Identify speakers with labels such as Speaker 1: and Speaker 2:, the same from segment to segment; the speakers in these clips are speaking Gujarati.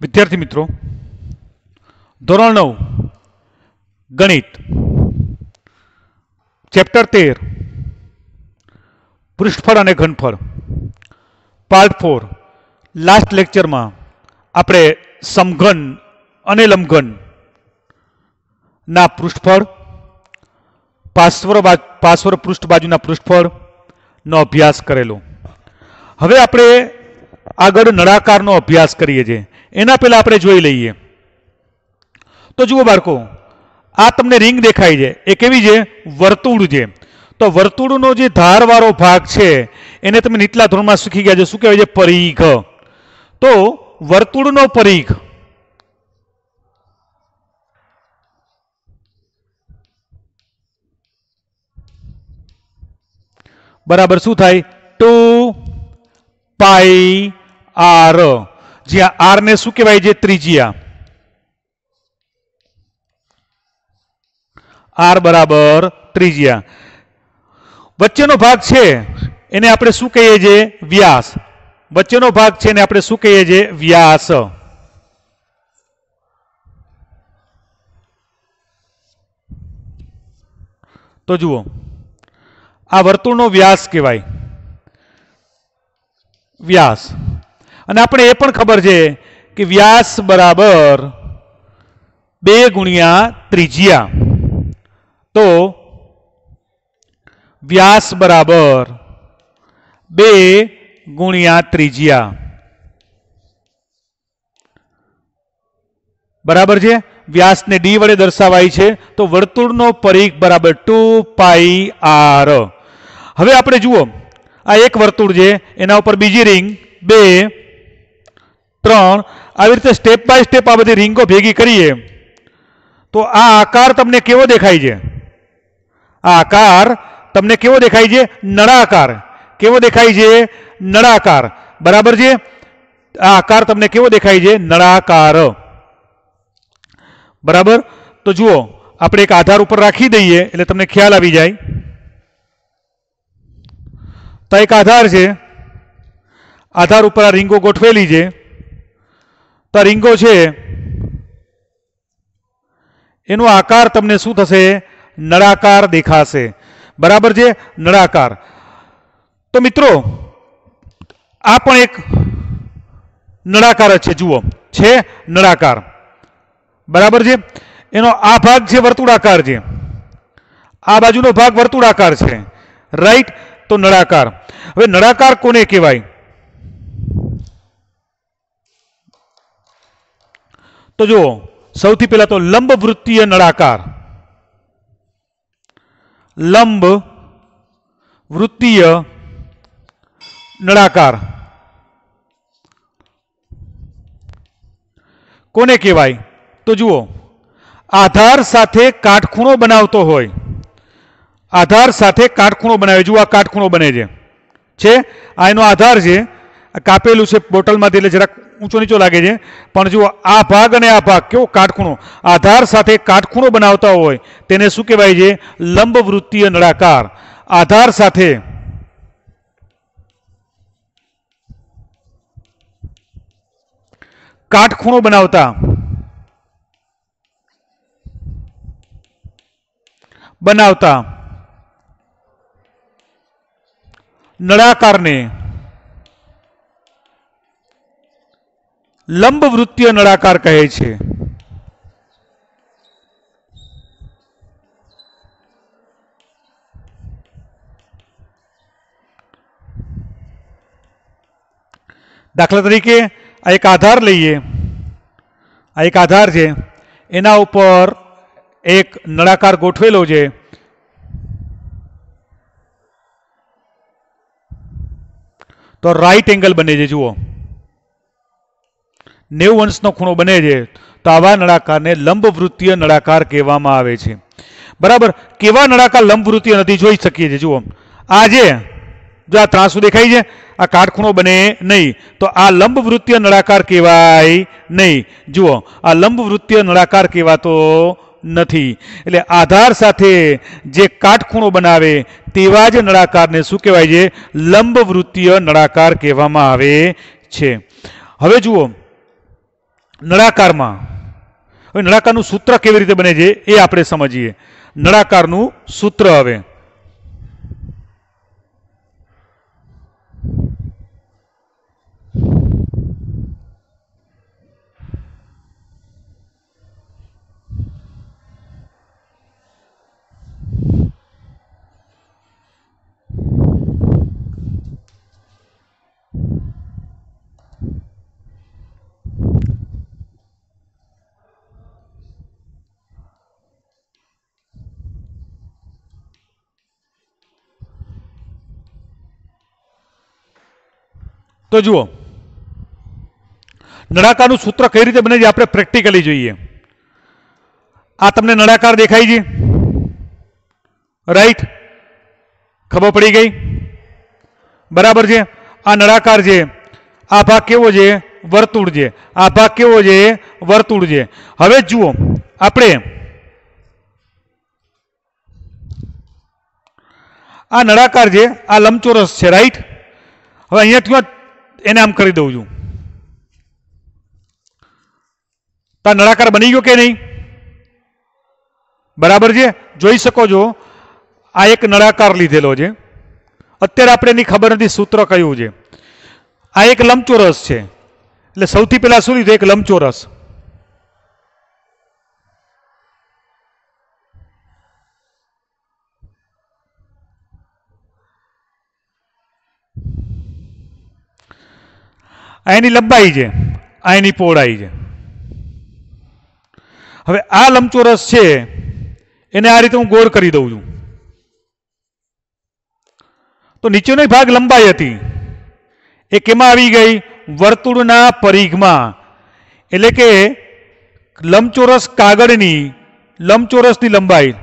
Speaker 1: विद्यार्थी मित्रों, धोरण 9 गणित चैप्टर 13 पृष्ठफળ અને ઘનફળ પાર્ટ 4 લાસ્ટ લેક્ચરમાં આપણે સમઘન અને લંબઘન ના પૃષ્ઠફળ પાર્શ્વ પૃષ્ઠ બાજુના પૃષ્ઠફળ નો અભ્યાસ કરેલો. હવે આપણે આગળ નળાકારનો અભ્યાસ કરીએ છીએ. એના પહેલા આપણે જોઈ લઈએ. તો જુઓ બાળકો, આ તમને રિંગ દેખાય છે, એ કેવી છે? વર્તુળ છે. તો વર્તુળનો જે ધારવાળો ભાગ છે એને તમે નીચલા ધોરણમાં શીખી ગયા છે. શું કહેવાય છે? પરિઘ. તો વર્તુળનો પરિઘ બરાબર શું થાય? 2πr. જ્યાં આર ને શું કહેવાય છે? ત્રિજ્યા. આર બરાબર ત્રિજ્યા. વચ્ચેનો ભાગ છે એને આપણે શું કહીએ છીએ? વ્યાસ. વચ્ચેનો ભાગ છે એને આપણે શું કહીએ છીએ? વ્યાસ. તો જુઓ, આ વર્તુળનો વ્યાસ કહેવાય, વ્યાસ. અને આપણે એ પણ ખબર છે કે વ્યાસ બરાબર 2 ગુણ્યા ત્રિજ્યા. તો વ્યાસ બરાબર 2 ગુણ્યા ત્રિજ્યા બરાબર છે. વ્યાસને ડી વડે દર્શાવાય છે. તો વર્તુળનો પરિઘ બરાબર 2πr. હવે આપણે જુઓ, આ એક વર્તુળ છે, એના ઉપર બીજી રિંગ, 2, 3, આવી રીતે સ્ટેપ બાય સ્ટેપ આ બધી રીંગો ભેગી કરીએ તો આ આકાર તમને કેવો દેખાય છે? આ આકાર તમને કેવો દેખાય છે? નળાકાર. કેવો દેખાય છે? નળાકાર. બરાબર છે. આ આકાર તમને કેવો દેખાય છે? નળાકાર. બરાબર. તો જુઓ, આપણે એક આધાર ઉપર રાખી દઈએ એટલે તમને ખ્યાલ આવી જાય. તો એક આધાર છે, આધાર ઉપર આ રીંગો ગોઠવેલી છે. તો આ રીંગો છે એનો આકાર તમને શું થશે? નળાકાર દેખાશે. બરાબર છે. નળાકાર. તો મિત્રો, આ પણ એક નળાકાર જ છે. જુઓ, છે નળાકાર. બરાબર છે. એનો આ ભાગ છે વર્તુળાકાર છે, આ બાજુનો ભાગ વર્તુળાકાર છે. રાઈટ. તો નળાકાર. હવે નળાકાર કોને કહેવાય? તો જુઓ, સૌથી પહેલા તો લંબ વૃત્તીય નળાકાર. લંબ વૃત્તીય નળાકાર કોને કહેવાય? તો જુઓ, આધાર સાથે કાટખૂણો બનાવતો હોય. આધાર સાથે કાટખૂણો બનાવે. જુઓ, આ કાટખૂણો બને છે. આ એનો આધાર છે. કાપેલું છે બોટલમાંથી એટલે જરાક ઊંચો નીચો લાગે છે. પણ જુઓ, આ ભાગ અને આ ભાગ કેવો? કાટખૂણો. આધાર સાથે કાટખૂણો બનાવતા હોય તેને શું કહેવાય છે? લંબ વૃત્તીય નળાકાર. આધાર સાથે કાટખૂણો બનાવતા નળાકારને લંબ વૃત્તીય નળાકાર કહે છે. દાખલા તરીકે આ એક આધાર લઈએ. આ એક આધાર છે, એના ઉપર એક નળાકાર ગોઠવેલો છે. તો રાઈટ એંગલ બને છે. જુઓ, 90 અંશનો ખૂણો બને છે. તો આવા નળાકારને લંબ વૃત્તીય નળાકાર કહેવામાં આવે છે. બરાબર. કેવા નળાકાર લંબ વૃત્તીય નથી જોઈ શકીએ છીએ. જુઓ, આ જે જો આ ત્રાંસુ દેખાય છે, આ કાટખૂણો બને નહીં. તો આ લંબ વૃત્તીય નળાકાર કહેવાય નહીં. જુઓ, આ લંબ વૃત્તીય નળાકાર કહેવાતો નથી. એટલે આધાર સાથે જે કાટખૂણો બનાવે તેવા જ નળાકારને શું કહેવાય છે? લંબ વૃત્તીય નળાકાર કહેવામાં આવે છે. હવે જુઓ, નળાકારમાં હવે નળાકારનું સૂત્ર કેવી રીતે બને છે એ આપણે સમજીએ. નળાકારનું સૂત્ર હવે તો જુઓ નળાકારનું સૂત્ર કઈ રીતે બને છે આપણે પ્રેક્ટિકલી જોઈએ. આ તમને નળાકાર દેખાય છે, રાઈટ? ખબર પડી ગઈ? બરાબર છે. આ નળાકાર છે, આ ભાગ કેવો છે? વર્તુળ છે. આ ભાગ કેવો છે? વર્તુળ છે. હવે જુઓ આપણે આ નળાકાર છે, આ લંબચોરસ છે, રાઈટ? હવે અહીંયાથી એને આમ કરી દઉં છું તો આ નળાકાર બની ગયો કે નહીં? બરાબર છે. જોઈ શકો છો આ એક નળાકાર લીધેલો છે. અત્યારે આપણે એની ખબર નથી સૂત્ર કયું છે. આ એક લંબચોરસ છે એટલે સૌથી પહેલા શું લીધું? એક લંબચોરસ. આ એની લંબાઈ છે, આ એની પહોળાઈ છે. હવે આ લંબચોરસ છે એને આ રીતે હું ગોળ કરી દઉં છું તો નીચેનો ભાગ લંબાઈ હતી એ કેમાં આવી ગઈ? વર્તુળના પરિઘમાં. એટલે કે લંબચોરસ કાગળની લંબચોરસની લંબાઈ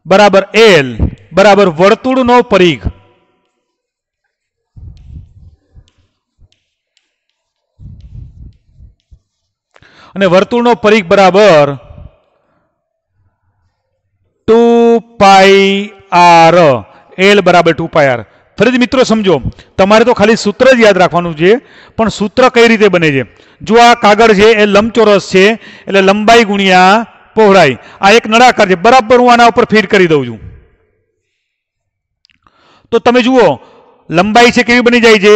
Speaker 1: બરાબર એલ બરાબર વર્તુળનો પરિઘ. અને વર્તુળનો પરિઘ બરાબર 2πr. એલ બરાબર 2πr. ફરીથી મિત્રો સમજો, તમારે તો ખાલી સૂત્ર જ યાદ રાખવાનું છે, પણ સૂત્ર કઈ રીતે બને છે? જો આ કાગળ છે એ લંબચોરસ છે એટલે લંબાઈ ગુણ્યા પહોળાઈ. આ એક નળાકાર છે, બરાબર હું આના ઉપર ફીટ કરી દઉં છું તો તમે જુઓ લંબાઈ છે કેવી બની જાય છે?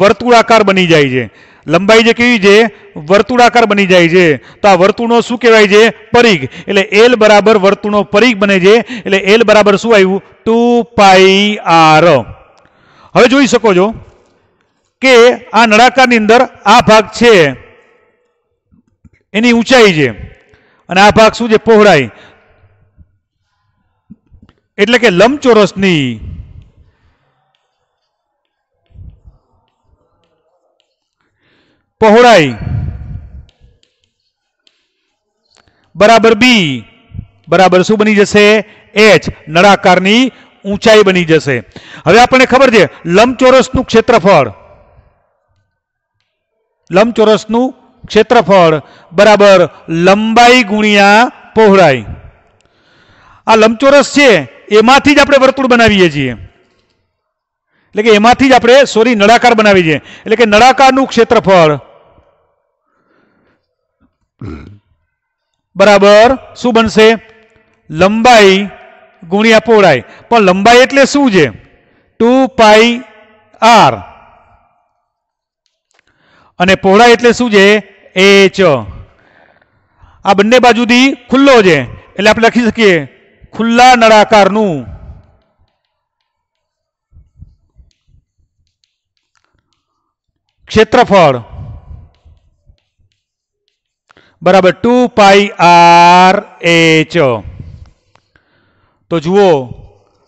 Speaker 1: વર્તુળાકાર બની જાય છે. લંબાઈ જે કેવી છે? વર્તુળાકાર બની જાય છે. તો આ વર્તુળનો શું કહેવાય છે? પરિઘ. એટલે એલ બરાબર વર્તુળનો પરિઘ બને છે. એટલે એલ બરાબર શું આવ્યું? 2πr. હવે જોઈ શકો છો કે આ નળાકારની અંદર આ ભાગ છે એની ઊંચાઈ છે અને આ ભાગ શું છે? પહોળાઈ. એટલે કે લંબચોરસની પહોળાઈ બરાબર બી બરાબર શું બની જશે? એચ. નળાકારની ઊંચાઈ બની જશે. હવે આપણને ખબર છે લંબચોરસનું ક્ષેત્રફળ બરાબર લંબાઈ ગુણ્યા પહોળાઈ. આ લંબચોરસ છે એમાંથી જ આપણે વર્તુળ બનાવીએ છીએ. એટલે કે એમાંથી જ આપણે નળાકાર બનાવીએ છીએ. એટલે કે નળાકારનું ક્ષેત્રફળ બરાબર શું બનશે? લંબાઈ ગુણ્યા પહોળાઈ. પણ લંબાઈ એટલે શું છે? 2πr. અને પહોળાઈ એટલે શું છે? h. આ બંને બાજુથી ખુલ્લો છે એટલે આપણે લખી શકીએ ખુલ્લા નળાકારનું ક્ષેત્રફળ બરાબર 2πr/h. તો જુઓ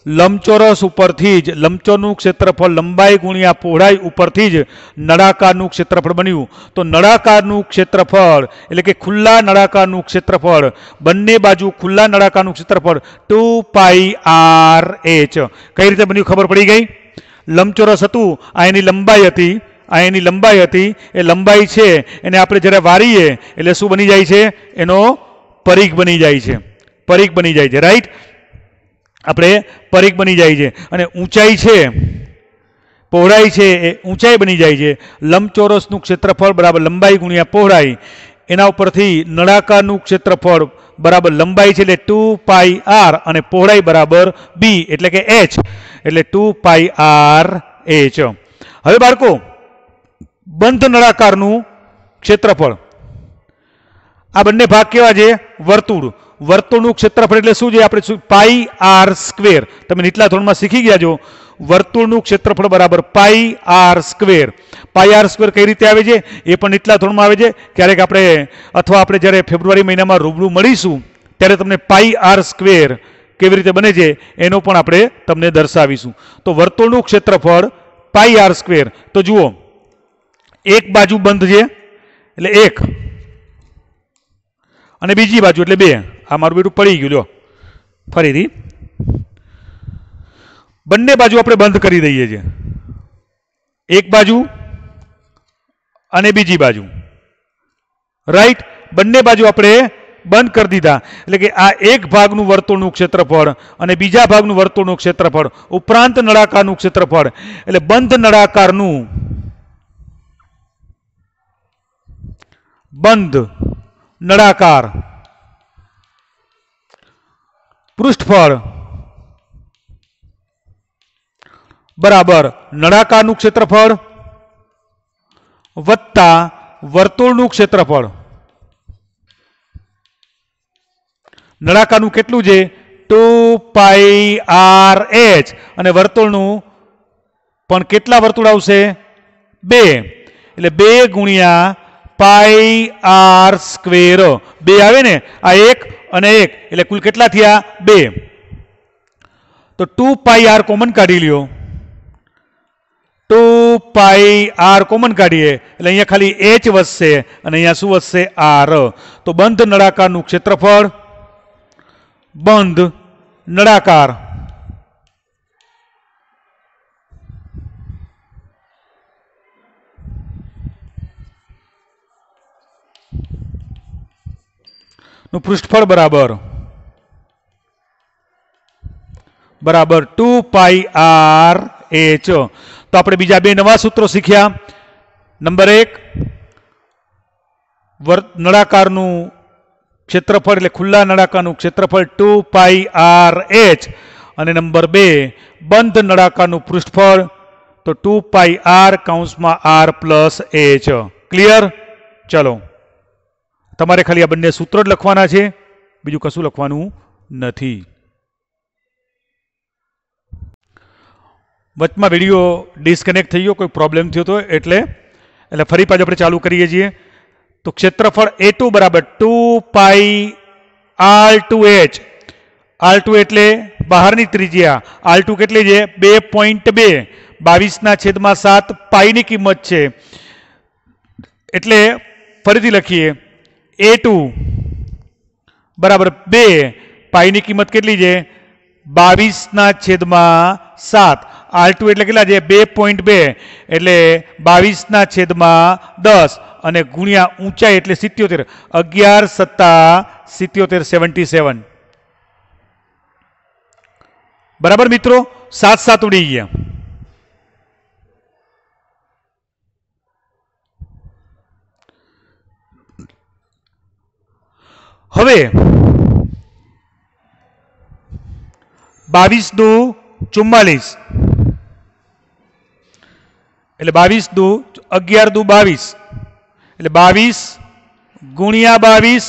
Speaker 1: લંબચોરસ ઉપરથી જ લંબચોરસનું ક્ષેત્રફળ લંબાઈ ગુણ્યા પહોળાઈ ઉપરથી જ નળાકારનું ક્ષેત્રફળ બન્યું. તો નળાકારનું ક્ષેત્રફળ એટલે કે ખુલ્લા નળાકારનું ક્ષેત્રફળ બંને બાજુ ખુલ્લા નળાકારનું ક્ષેત્રફળ 2πr/h. કઈ રીતે બન્યું ખબર પડી ગઈ? લંબચોરસ હતું, આ એની લંબાઈ હતી, આ એની લંબાઈ હતી. એ લંબાઈ છે એને આપણે જ્યારે વારીએ એટલે શું બની જાય છે? એનો પરિઘ બની જાય છે. પરિઘ બની જાય છે, રાઈટ? આપણે પરિઘ બની જાય છે અને ઊંચાઈ છે પહોળાઈ છે એ ઊંચાઈ બની જાય છે. લંબચોરસનું ક્ષેત્રફળ બરાબર લંબાઈ ગુણ્યા પહોળાઈ. એના ઉપરથી નળાકારનું ક્ષેત્રફળ બરાબર લંબાઈ છે એટલે 2πr અને પહોળાઈ બરાબર b એટલે કે h એટલે 2πrh. હવે બાળકો બંધ નળાકારનું ક્ષેત્રફળ આ બંને ભાગ કેવા છે? વર્તુળ. વર્તુળનું ક્ષેત્રફળ એટલે શું છે? આપણે પાઈ આર સ્ક્વેર. તમે નીચલા ધોરણમાં શીખી ગયા છો. વર્તુળનું ક્ષેત્રફળ બરાબર પાઈ આર સ્ક્વેર. પાઈ આર સ્ક્વેર કઈ રીતે આવે છે એ પણ નીચલા ધોરણમાં આવે છે. ક્યારેક આપણે અથવા આપણે જ્યારે ફેબ્રુઆરી મહિનામાં રૂબરૂ મળીશું ત્યારે તમને પાઈ આર સ્ક્વેર કેવી રીતે બને છે એનો પણ આપણે તમને દર્શાવીશું. તો વર્તુળનું ક્ષેત્રફળ પાઈ આર સ્ક્વેર. તો જુઓ એક બાજુ બંધ છે એટલે 1 અને બીજી બાજુ એટલે 2. આ મારું બેટું પડી ગયું. લો ફરીથી બંને બાજુ આપણે બંધ કરી દઈએ છીએ. એક બાજુ અને બીજી બાજુ. રાઈટ. બંને બાજુ આપણે બંધ કરી દીધા એટલે કે આ એક ભાગનું વર્તુળનું ક્ષેત્રફળ અને બીજા ભાગનું વર્તુળનું ક્ષેત્રફળ ઉપરાંત નળાકારનું ક્ષેત્રફળ એટલે બંધ નળાકારનું બંધ નળાકાર પૃષ્ઠફળ બરાબર નળાકારનું ક્ષેત્રફળ વત્તા વર્તુળનું ક્ષેત્રફળ. નળાકારનું કેટલું છે? 2πrh અને વર્તુળનું પણ કેટલા વર્તુળ આવશે? 2 એટલે 2 ગુણ્યા પાઈ આર સ્ક્વેર. 2 આવે ને આ 1 અને 1 એટલે કુલ કેટલા થયા? 2. તો 2πr કોમન કાઢી લ્યો. 2πr કોમન કાઢીએ એટલે અહીંયા ખાલી h વધશે અને અહીંયા શું વધશે? r. તો બંધ નળાકારનું ક્ષેત્રફળ બંધ નળાકાર નું પૃષ્ઠફળ બરાબર 2πrh. તો આપણે બીજા બે નવા સૂત્રો શીખ્યા. નંબર 1 નળાકારનું ક્ષેત્રફળ એટલે ખુલ્લા નળાકારનું ક્ષેત્રફળ 2πrh અને નંબર 2 બંધ નળાકારનું પૃષ્ઠફળ તો 2πr કૌંસમાં r પ્લસ h. ક્લિયર? ચલો તમારે ખાલી આ બંને સૂત્રો જ લખવાના છે, બીજું કશું લખવાનું નથી. વચમાં વિડીયો ડિસ્કનેક્ટ થઈ ગયો, કોઈ પ્રોબ્લેમ થયો હતો એટલે ફરી પાછું આપણે ચાલુ કરીએ છીએ. તો ક્ષેત્રફળ A2 બરાબર 2πr2h. r2 એટલે બહારની ત્રિજ્યા. r2 કેટલી છે? 2.2. 22/7 પાઈની કિંમત છે એટલે ફરીથી લખીએ A2 બરાબર 2. પાઈની કિંમત કેટલી છે? 22/7. r2 એટલે કેટલા છે? 2.2 એટલે 22/10 અને ગુણ્યા ઊંચાઈ એટલે 77. 11 + 77 77. બરાબર મિત્રો? 7 ઉડી ગયા. હવે 22 દુ 44 એટલે 22 દુ 11 દુ 22 એટલે 22 ગુણ્યા 22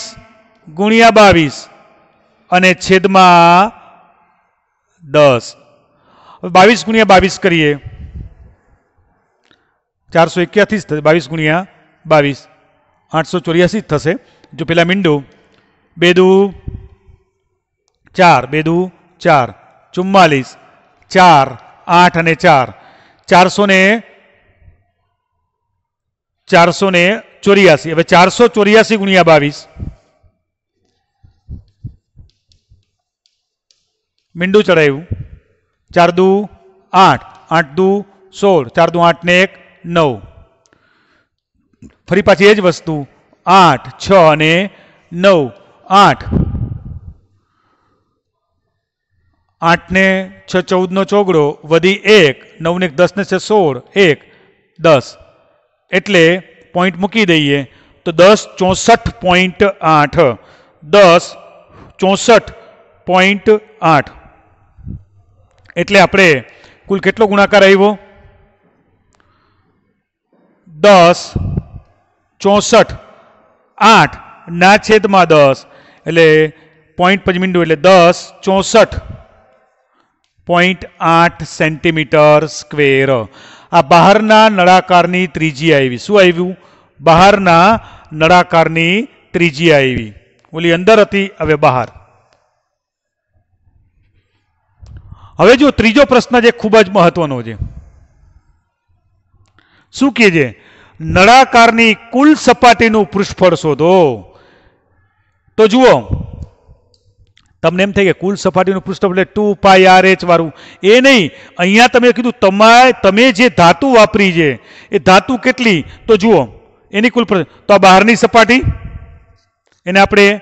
Speaker 1: ગુણ્યા 22 અને છેદમાં 10. 22 ગુણ્યા 22 કરીએ 481 થશે. 22 ગુણ્યા 22 884 થશે. જો પેલા મીંડું 2 દુ 4 2 દુ 4 44 4 8 અને 4 484. હવે 484 ગુણ્યા 22 મીંડું ચડાવ્યું 4 દુ 8 8 દુ 16 4 દુ 8 ને 1 9. ફરી પાછી એ જ વસ્તુ 8 6 અને 9 8 8 ને 6 14 નો ચોગડો વધી 1 9 ને 10 ને 16 1 10 એટલે પોઈન્ટ મૂકી દઈએ તો 10 64.8 10 64.8 એટલે આપણે કુલ કેટલો ગુણાકાર આવ્યો 10 64 8 ના છેદમાં 10 એટલે પોઈન્ટ પછી મીંડું એટલે 10 64.8 સેન્ટીમીટર સ્ક્વેર આ બહારના નળાકારની ત્રિજ્યા આવી શું આવ્યું બહારના નળાકારની ત્રિજ્યા આવી ઓલી અંદર હતી હવે બહાર હવે જો ત્રીજો પ્રશ્ન જે ખૂબ જ મહત્વનો છે શું કહે છે નળાકારની કુલ સપાટીનું પૃષ્ઠફળ શોધો તો જુઓ તમને એમ થાય કે કુલ સપાટીનું પૃષ્ઠફળ એટલે 2πRh વાળું એ નહીં અહીંયા તમે કીધું તમે જે ધાતુ વાપરી છે એ ધાતુ કેટલી તો જુઓ એની કુલ તો આ બહારની સપાટી એને આપણે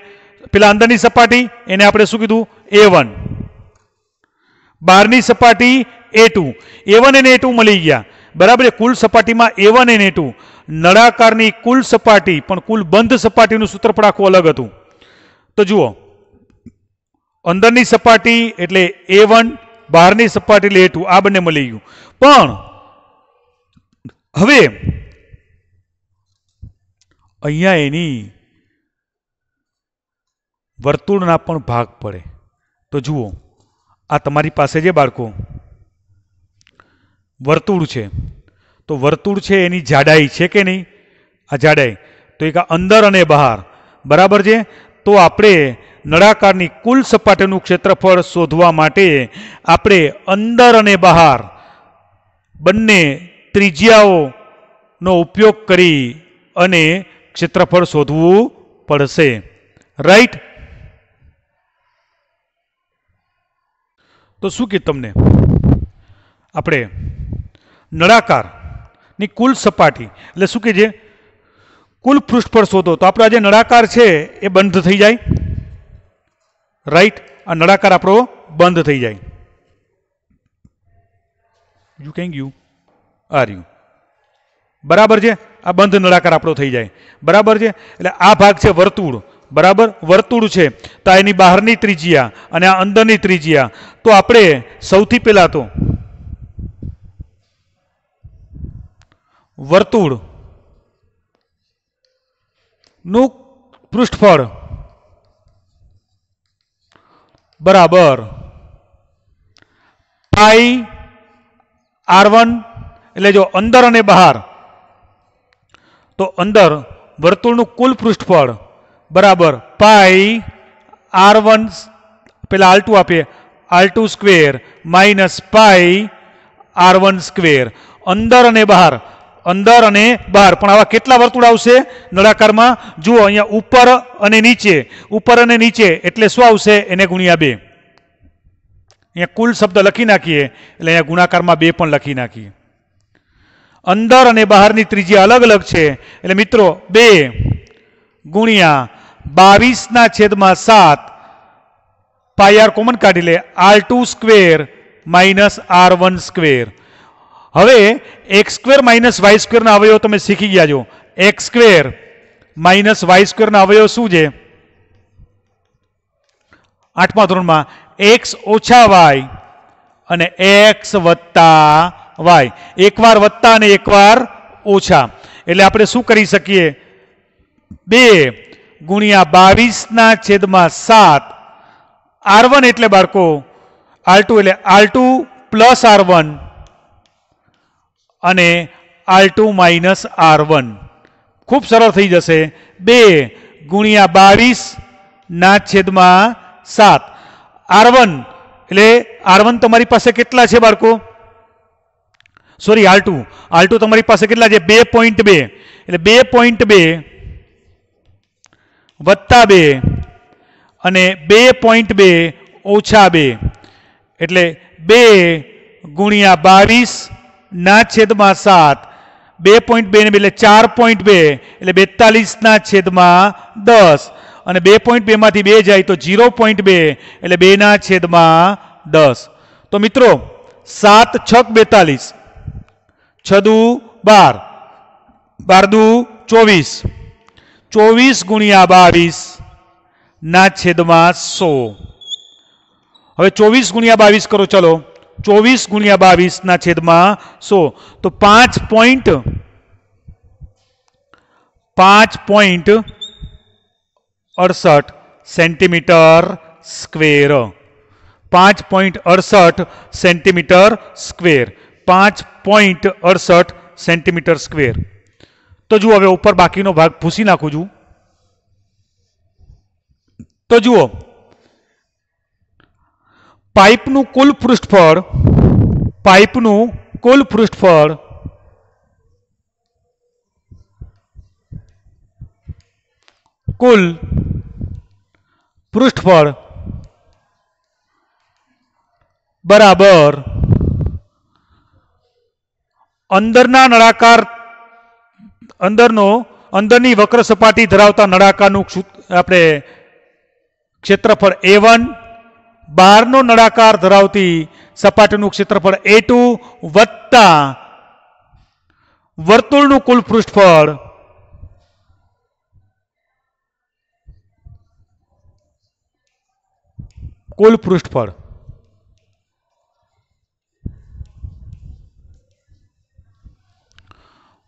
Speaker 1: પેલા અંદરની સપાટી એને આપણે શું કીધું A1 બહારની સપાટી A2 A1 અને A2 મળી ગયા બરાબર કુલ સપાટીમાં A1 અને A2 નળાકારની કુલ સપાટી પણ કુલ બંધ સપાટીનું સૂત્ર પણ આખું અલગ હતું તો જુઓ અંદરની સપાટી એટલે A1 બહારની સપાટી એટલે A2 આ બંને મળી ગયું પણ હવે અહીંયા એની વર્તુળના પણ ભાગ પડે તો જુઓ આ તમારી પાસે જે બાળકો વર્તુળ છે તો વર્તુળ છે એની જાડાઈ છે કે નહીં આ જાડાઈ તો એક અંદર અને બહાર બરાબર છે તો આપણે નળાકારની કુલ સપાટીનું ક્ષેત્રફળ શોધવા માટે આપણે અંદર અને બહાર બંને ત્રિજ્યાઓનો ઉપયોગ કરી અને ક્ષેત્રફળ શોધવું પડશે રાઈટ તો શું કે તમને આપણે નળાકારની કુલ સપાટી એટલે શું કે છે કુલ પૃષ્ઠફળ શોધો તો આપણો આ જે નળાકાર છે એ બંધ થઈ જાય રાઈટ આ નળાકાર આપણો બંધ થઈ જાય you can you are you બરાબર છે આ બંધ નળાકાર આપણો થઈ જાય બરાબર છે એટલે આ ભાગ છે વર્તુળ બરાબર વર્તુળ છે તો એની બહારની ત્રિજ્યા અને આ અંદરની ત્રિજ્યા તો આપણે સૌથી પહેલા તો વર્તુળ નું પૃષ્ઠફળ બરાબર પાઈ R1 એટલે જો અંદર અને બહાર તો અંદર વર્તુળનું કુલ પૃષ્ઠફળ બરાબર પાઈ R1 પેલા R2 આપીએ R2 square minus pi R1 square અંદર અને બહાર પણ આવા કેટલા વર્તુળ આવશે નળાકારમાં જુઓ અહીંયા ઉપર અને નીચે એટલે શું આવશે એને ગુણ્યા 2 અહીંયા કુલ શબ્દ લખી નાખીએ એટલે અહીંયા ગુણાકારમાં 2 પણ લખી નાખીએ અંદર અને બહારની ત્રિજ્યા અલગ અલગ છે એટલે મિત્રો 2 ગુણ્યા 22/7 પાઈ આર કોમન કાઢી લે R2 square minus R1 square હવે x સ્ક્વેર માઇનસ વાય સ્ક્વેરના અવયવ તમે શીખી ગયા છો x સ્ક્વેર માઇનસ વાય સ્ક્વેરના અવયવ શું છે 8મા ધોરણમાં x ઓછા y અને x વત્તા y એકવાર વત્તા અને એકવાર ઓછા એટલે આપણે શું કરી શકીએ 2 ગુણ્યા 22/7 R1 એટલે બાળકો R2 એટલે R2 પ્લસ R1 અને R2 માઇનસ R1 ખૂબ સરળ થઈ જશે 2 ગુણ્યા 22/7 R1 એટલે R1 તમારી પાસે કેટલા છે બાળકો સોરી R2 તમારી પાસે કેટલા છે 2.2 એટલે 2.2 વત્તા 2 અને 2.2 ઓછા 2 એટલે 2 ગુણ્યા 22/7 2.2 ને બદલે 4.2 એટલે 42/10 અને 2.2 માંથી 2 જાય તો 0.2 એટલે 2/10 10। तो मित्रों 7 छक 42, 6 दू 12, 12 दू 24, 24 गुणिया 22 ना छेदमा 100। હવે 24 ગુણ્યા 22 કરો, ચલો 24 ગુણ્યા 22 ના છેદમાં 100, તો 5.68 centimetre square, 5.68 centimetre square, 5.68 centimetre square. તો જુઓ હવે ઉપર બાકીનો ભાગ ભૂસી નાખું છું। તો જુઓ પાઇપનું કુલ પૃષ્ઠફળ, પાઇપનું કુલ પૃષ્ઠફળ કુલ પૃષ્ઠફળ બરાબર અંદરના નળાકાર, અંદરની વક્ર સપાટી ધરાવતા નળાકારનું આપણે ક્ષેત્રફળ A1, બહારનો નળાકાર ધરાવતી સપાટીનું ક્ષેત્રફળ A2 વત્તા વર્તુળનું કુલ પૃષ્ઠફળ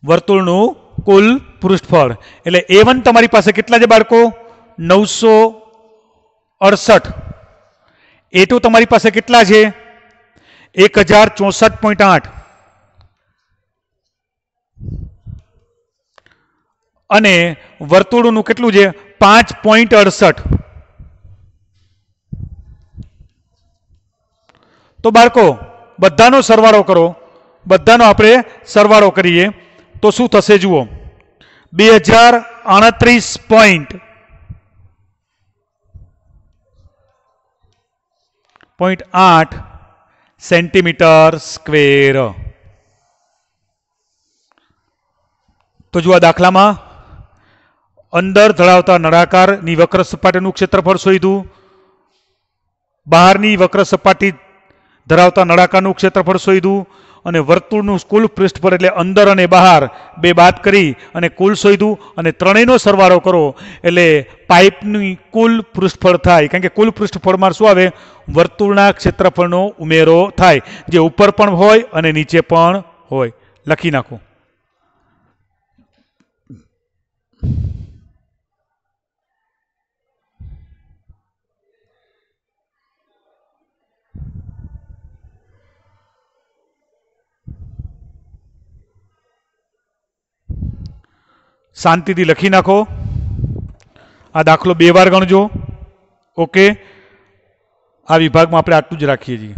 Speaker 1: વર્તુળનું કુલ પૃષ્ઠફળ એટલે A1 તમારી પાસે કેટલા છે બાળકો? 968। A2 તમારી પાસે કેટલા છે? 1064.8 અને વર્તુળનું કેટલું છે? 5.68। તો બાળકો બધાનો સરવાળો કરો, બધાનો આપણે સરવાળો કરીએ તો શું થશે જુઓ, 2038.8 સેન્ટીમીટર સ્ક્વેર। તો જુઓ દાખલામાં અંદર ધરાવતા નળાકારની વક્ર સપાટીનું ક્ષેત્રફળ શોધ્યું, બહારની વક્ર સપાટી ધરાવતા નળાકારનું ક્ષેત્રફળ શોધ્યું અને વર્તુળનું કુલ પૃષ્ઠફળ એટલે અંદર અને બહાર બે બાદ કરી અને કુલ શોધ્યું અને ત્રણેયનો સરવાળો કરો એટલે પાઇપની કુલ પૃષ્ઠફળ થાય। કારણ કે કુલ પૃષ્ઠફળમાં શું આવે? વર્તુળના ક્ષેત્રફળનો ઉમેરો થાય, જે ઉપર પણ હોય અને નીચે પણ હોય। લખી નાખો। શાંતિથી લખી નાખો। આ દાખલો 2 વાર ગણજો। ઓકે, આ વિભાગમાં આપણે આટલું જ રાખીએ છીએ।